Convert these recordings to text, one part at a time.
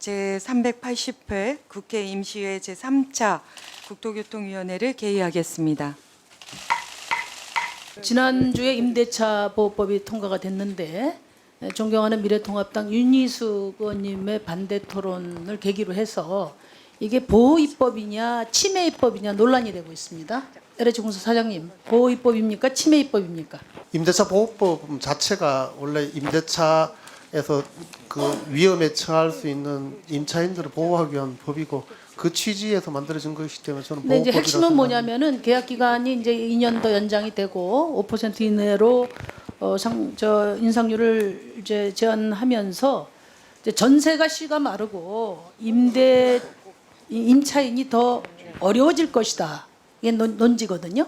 제380회 국회 임시회 제3차 국토교통위원회를 개의하겠습니다. 지난주에 임대차 보호법이 통과가 됐는데 존경하는 미래통합당 윤희숙 의원님의 반대 토론을 계기로 해서 이게 보호입법이냐 침해입법이냐 논란이 되고 있습니다. LH공사 사장님, 보호입법입니까 침해입법입니까? 임대차 보호법 자체가 원래 임대차에서 그 위험에 처할 수 있는 임차인들을 보호하기 위한 법이고 그 취지에서 만들어진 것이기 때문에 저는 근데 이제 보호법이라고 핵심은 생각합니다. 뭐냐면은 계약 기간이 이제 2년 더 연장이 되고 5% 이내로 인상률을 이제 제한하면서 이제 전세가 씨가 마르고 임차인이 더 어려워질 것이다. 이게 논지거든요.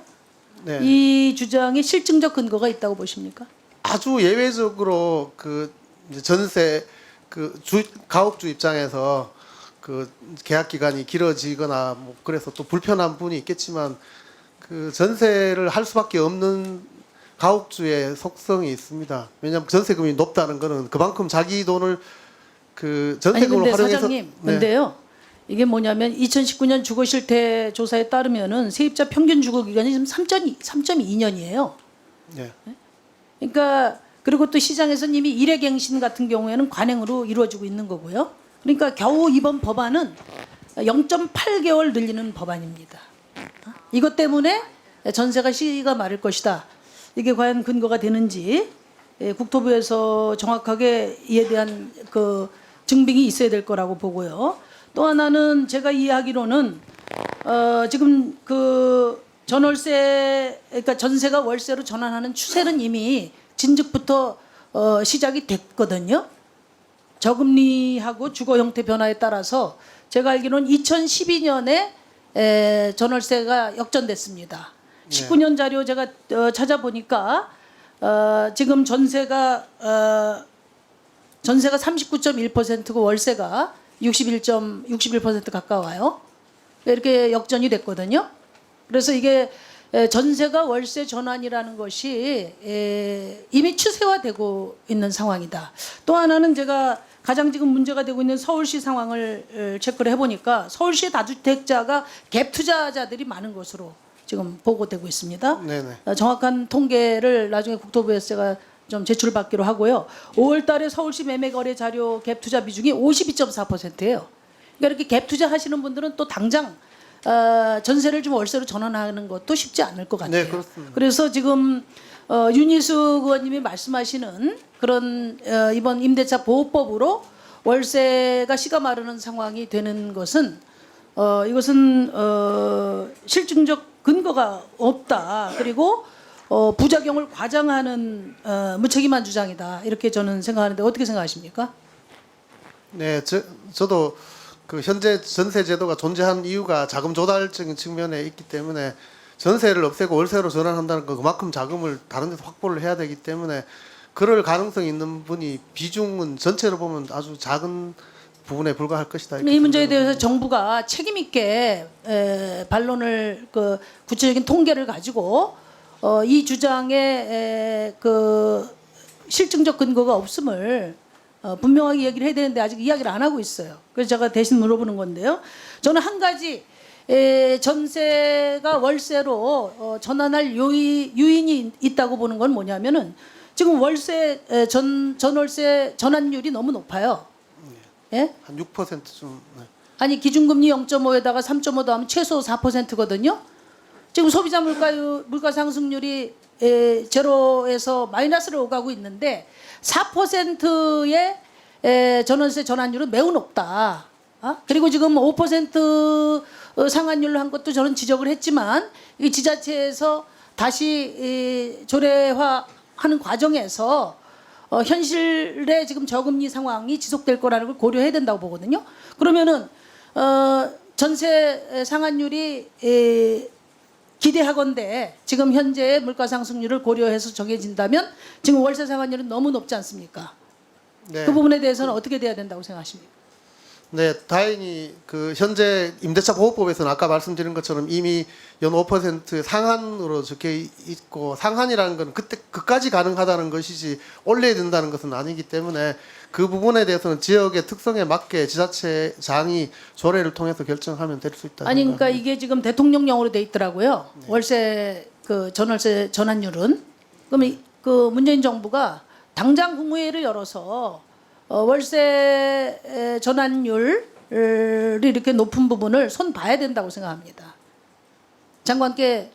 네. 이 주장에 실증적 근거가 있다고 보십니까? 아주 예외적으로 그 이제 전세 그 가옥주 입장에서 그 계약 기간이 길어지거나 뭐 그래서 또 불편한 분이 있겠지만 그 전세를 할 수밖에 없는 가옥주의 속성이 있습니다. 왜냐하면 전세금이 높다는 거는 그만큼 자기 돈을 그 전세금으로 근데 활용해서 사장님, 근데요. 이게 뭐냐면 2019년 주거실태 조사에 따르면은 세입자 평균 주거 기간이 지금 3.2년이에요. 네. 그러니까 그리고 또 시장에서는 이미 일회갱신 같은 경우에는 관행으로 이루어지고 있는 거고요. 그러니까 겨우 이번 법안은 0.8개월 늘리는 법안입니다. 이것 때문에 전세가 씨가 마를 것이다. 이게 과연 근거가 되는지 국토부에서 정확하게 이에 대한 그 증빙이 있어야 될 거라고 보고요. 또 하나는 제가 이해하기로는 지금 그 전월세 그러니까 전세가 월세로 전환하는 추세는 이미 진즉부터 시작이 됐거든요. 저금리하고 주거 형태 변화에 따라서 제가 알기로는 2012년에 전월세가 역전됐습니다. 19년 자료 제가 찾아보니까 지금 전세가 39.1%고 월세가 61% 가까워요. 이렇게 역전이 됐거든요. 그래서 이게 전세가 월세 전환이라는 것이 이미 추세화되고 있는 상황이다. 또 하나는 제가 가장 지금 문제가 되고 있는 서울시 상황을 체크를 해보니까 서울시 다주택자가 갭 투자자들이 많은 것으로 지금 보고되고 있습니다. 네네. 정확한 통계를 나중에 국토부에서 제가 좀 제출받기로 하고요. 5월 달에 서울시 매매거래 자료 갭 투자 비중이 52.4%예요. 그러니까 이렇게 갭 투자 하시는 분들은 또 당장 전세를 좀 월세로 전환하는 것도 쉽지 않을 것 같아요. 네, 그렇습니다. 그래서 지금 윤희숙 의원님이 말씀하시는 그런 이번 임대차 보호법으로 월세가 씨가 마르는 상황이 되는 것은 이것은 실증적 근거가 없다. 그리고 부작용을 과장하는 무책임한 주장이다. 이렇게 저는 생각하는데 어떻게 생각하십니까? 네, 저도 그 현재 전세 제도가 존재한 이유가 자금 조달적인 측면에 있기 때문에 전세를 없애고 월세로 전환한다는 건 그만큼 자금을 다른 데서 확보를 해야 되기 때문에 그럴 가능성이 있는 분이 비중은 전체로 보면 아주 작은 부분에 불과할 것이다. 이 문제에 대해서 정부가 책임 있게 반론을 그 구체적인 통계를 가지고 이 주장에 그 실증적 근거가 없음을 분명하게 얘기를 해야 되는데 아직 이야기를 안 하고 있어요. 그래서 제가 대신 물어보는 건데요. 저는 한 가지 전세가 월세로 전환할 요인이 있다고 보는 건 뭐냐면은 지금 월세 전월세 전환율이 너무 높아요. 예? 한 6%쯤. 네. 아니 기준금리 0.5에다가 3.5 더하면 최소 4%거든요. 지금 소비자 물가 상승률이 제로에서 마이너스로 오가고 있는데 4%의 전월세 전환율은 매우 높다. 그리고 지금 5% 상한율로 한 것도 저는 지적을 했지만 이 지자체에서 다시 조례화하는 과정에서 현실의 지금 저금리 상황이 지속될 거라는 걸 고려해야 된다고 보거든요. 그러면은 전세 상한율이 기대하건대 지금 현재의 물가 상승률을 고려해서 정해진다면 지금 월세 상한율은 너무 높지 않습니까? 네. 그 부분에 대해서는 어떻게 돼야 된다고 생각하십니까? 네, 다행히 그 현재 임대차 보호법에서는 아까 말씀드린 것처럼 이미 연 5% 상한으로 적혀 있고, 상한이라는 건 그때 그까지 가능하다는 것이지 올려야 된다는 것은 아니기 때문에 그 부분에 대해서는 지역의 특성에 맞게 지자체장이 조례를 통해서 결정하면 될 수 있다. 아니 그러니까 이게 지금 대통령령으로 돼 있더라고요. 월세 그 전월세 전환율은 그럼 그 문재인 정부가 당장 국무회의를 열어서 월세 전환율이 이렇게 높은 부분을 손 봐야 된다고 생각합니다. 장관께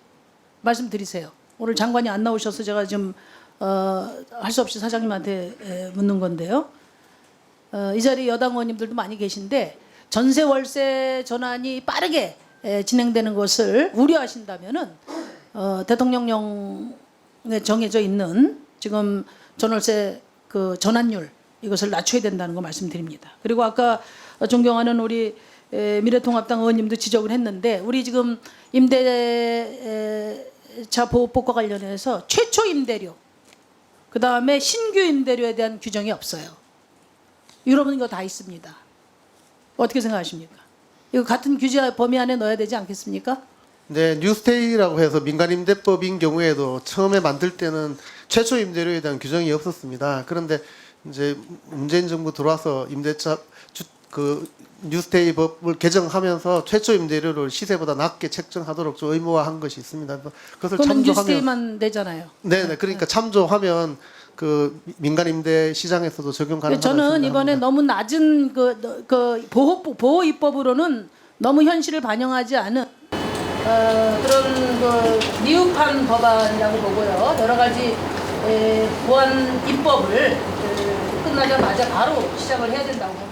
말씀드리세요. 오늘 장관이 안 나오셔서 제가 좀 할 수 없이 사장님한테 묻는 건데요. 이 자리에 여당 의원님들도 많이 계신데 전세 월세 전환이 빠르게 진행되는 것을 우려하신다면은 대통령령에 정해져 있는 지금 전월세 그 전환율 이것을 낮춰야 된다는 거 말씀드립니다. 그리고 아까 존경하는 우리 미래통합당 의원님도 지적을 했는데 우리 지금 임대차 보호법과 관련해서 최초 임대료 그 다음에 신규 임대료에 대한 규정이 없어요. 유럽은 이거 다 있습니다. 어떻게 생각하십니까? 이거 같은 규제 범위 안에 넣어야 되지 않겠습니까? 네, 뉴스테이라고 해서 민간임대법인 경우에도 처음에 만들 때는 최초 임대료에 대한 규정이 없었습니다. 그런데 이제 문재인 정부 들어와서 임대차 그 뉴스테이 법을 개정하면서 최초 임대료를 시세보다 낮게 책정하도록 좀 의무화한 것이 있습니다. 그것을 그거는 참조하면 뉴스데이만 되잖아요. 네, 그러니까 참조하면 그 민간 임대 시장에서도 적용 가능하다고 저는 생각합니다. 이번에 너무 낮은 그 보호 입법으로는 너무 현실을 반영하지 않은 그런 그 미흡한 법안이라고 보고요. 여러 가지 보안 입법을 끝나자마자 바로 시작을 해야 된다고.